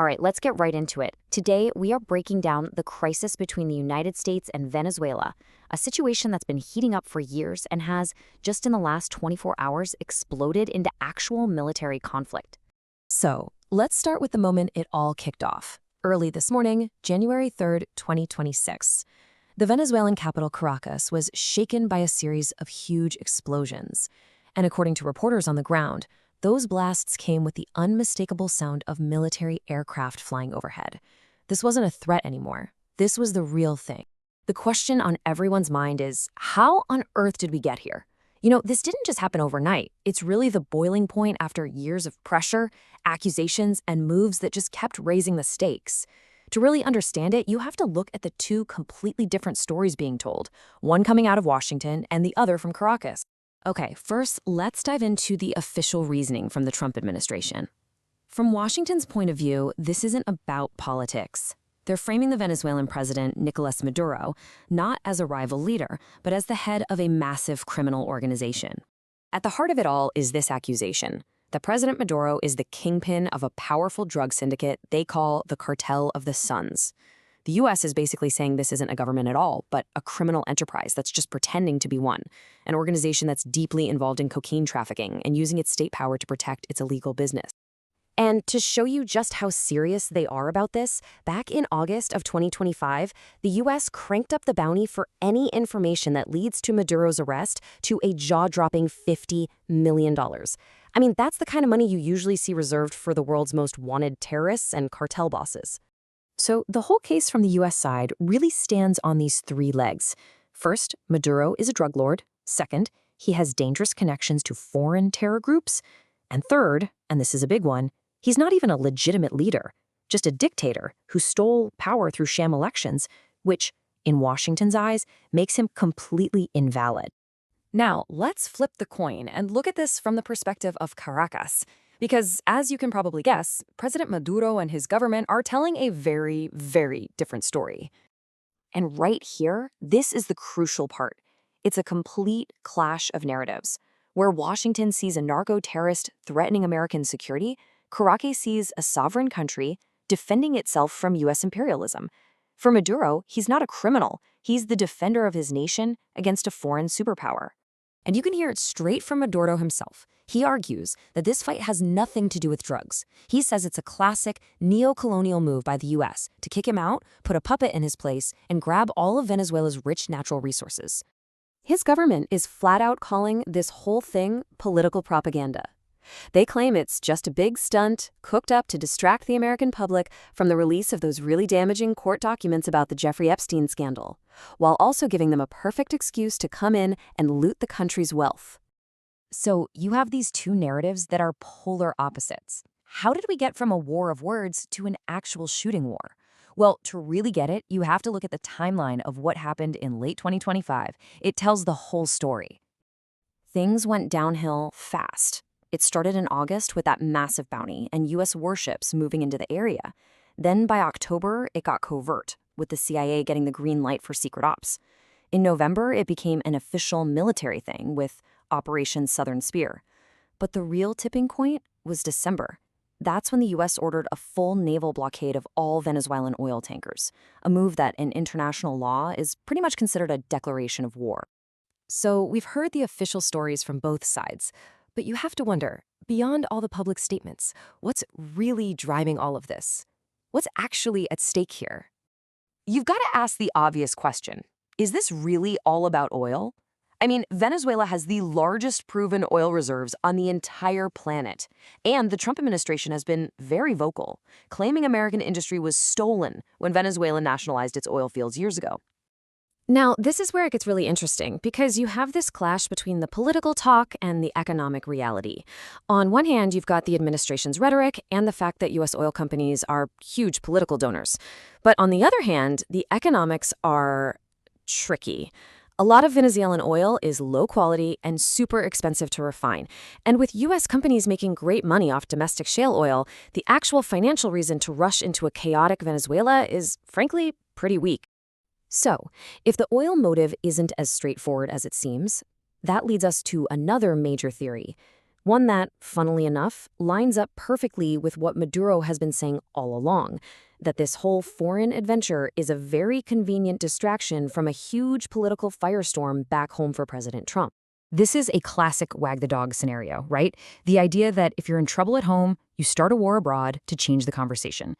All right, let's get right into it. Today, we are breaking down the crisis between the United States and Venezuela, a situation that's been heating up for years and has, just in the last 24 hours, exploded into actual military conflict. So, let's start with the moment it all kicked off. Early this morning, January 3rd, 2026. The Venezuelan capital Caracas was shaken by a series of huge explosions. And according to reporters on the ground, those blasts came with the unmistakable sound of military aircraft flying overhead. This wasn't a threat anymore. This was the real thing. The question on everyone's mind is, how on earth did we get here? This didn't just happen overnight. It's really the boiling point after years of pressure, accusations, and moves that just kept raising the stakes. To really understand it, you have to look at the two completely different stories being told, one coming out of Washington and the other from Caracas. Okay, first, let's dive into the official reasoning from the Trump administration. From Washington's point of view, this isn't about politics. They're framing the Venezuelan president, Nicolas Maduro, not as a rival leader, but as the head of a massive criminal organization. At the heart of it all is this accusation that President Maduro is the kingpin of a powerful drug syndicate they call the Cartel of the Suns. The U.S. is basically saying this isn't a government at all, but a criminal enterprise that's just pretending to be one, an organization that's deeply involved in cocaine trafficking and using its state power to protect its illegal business. And to show you just how serious they are about this, back in August of 2025, the U.S. cranked up the bounty for any information that leads to Maduro's arrest to a jaw-dropping $50 million. I mean, that's the kind of money you usually see reserved for the world's most wanted terrorists and cartel bosses. So the whole case from the U.S. side really stands on these three legs. First, Maduro is a drug lord. Second, he has dangerous connections to foreign terror groups. And third, and this is a big one, he's not even a legitimate leader, just a dictator who stole power through sham elections, which, in Washington's eyes, makes him completely invalid. Now, let's flip the coin and look at this from the perspective of Caracas. Because, as you can probably guess, President Maduro and his government are telling a very, very different story. And right here, this is the crucial part. It's a complete clash of narratives. Where Washington sees a narco-terrorist threatening American security, Caracas sees a sovereign country defending itself from U.S. imperialism. For Maduro, he's not a criminal. He's the defender of his nation against a foreign superpower. And you can hear it straight from Maduro himself. He argues that this fight has nothing to do with drugs. He says it's a classic neo-colonial move by the U.S. to kick him out, put a puppet in his place, and grab all of Venezuela's rich natural resources. His government is flat out calling this whole thing political propaganda. They claim it's just a big stunt cooked up to distract the American public from the release of those really damaging court documents about the Jeffrey Epstein scandal, while also giving them a perfect excuse to come in and loot the country's wealth. So you have these two narratives that are polar opposites. How did we get from a war of words to an actual shooting war? Well, to really get it, you have to look at the timeline of what happened in late 2025. It tells the whole story. Things went downhill fast. It started in August with that massive bounty and U.S. warships moving into the area. Then by October, it got covert, with the CIA getting the green light for secret ops. In November, it became an official military thing with Operation Southern Spear. But the real tipping point was December. That's when the U.S. ordered a full naval blockade of all Venezuelan oil tankers, a move that in international law is pretty much considered a declaration of war. So we've heard the official stories from both sides. But you have to wonder, beyond all the public statements, what's really driving all of this? What's actually at stake here? You've got to ask the obvious question. Is this really all about oil? I mean, Venezuela has the largest proven oil reserves on the entire planet. And the Trump administration has been very vocal, claiming American industry was stolen when Venezuela nationalized its oil fields years ago. Now, this is where it gets really interesting, because you have this clash between the political talk and the economic reality. On one hand, you've got the administration's rhetoric and the fact that U.S. oil companies are huge political donors. But on the other hand, the economics are tricky. A lot of Venezuelan oil is low quality and super expensive to refine. And with U.S. companies making great money off domestic shale oil, the actual financial reason to rush into a chaotic Venezuela is, frankly, pretty weak. So, if the oil motive isn't as straightforward as it seems, that leads us to another major theory. One that, funnily enough, lines up perfectly with what Maduro has been saying all along, that this whole foreign adventure is a very convenient distraction from a huge political firestorm back home for President Trump. This is a classic Wag the Dog scenario, right? The idea that if you're in trouble at home, you start a war abroad to change the conversation.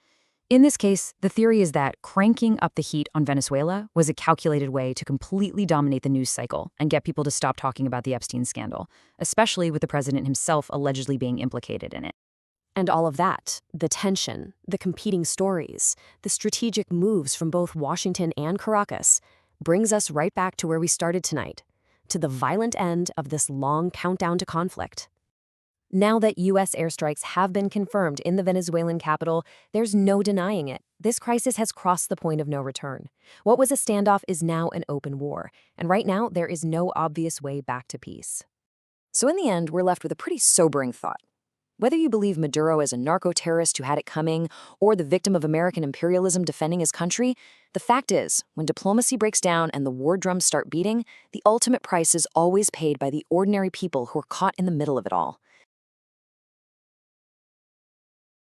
In this case, the theory is that cranking up the heat on Venezuela was a calculated way to completely dominate the news cycle and get people to stop talking about the Epstein scandal, especially with the president himself allegedly being implicated in it. And all of that, the tension, the competing stories, the strategic moves from both Washington and Caracas, brings us right back to where we started tonight, to the violent end of this long countdown to conflict. Now that U.S. airstrikes have been confirmed in the Venezuelan capital, there's no denying it. This crisis has crossed the point of no return. What was a standoff is now an open war, and right now there is no obvious way back to peace. So in the end, we're left with a pretty sobering thought. Whether you believe Maduro is a narco-terrorist who had it coming, or the victim of American imperialism defending his country, the fact is, when diplomacy breaks down and the war drums start beating, the ultimate price is always paid by the ordinary people who are caught in the middle of it all.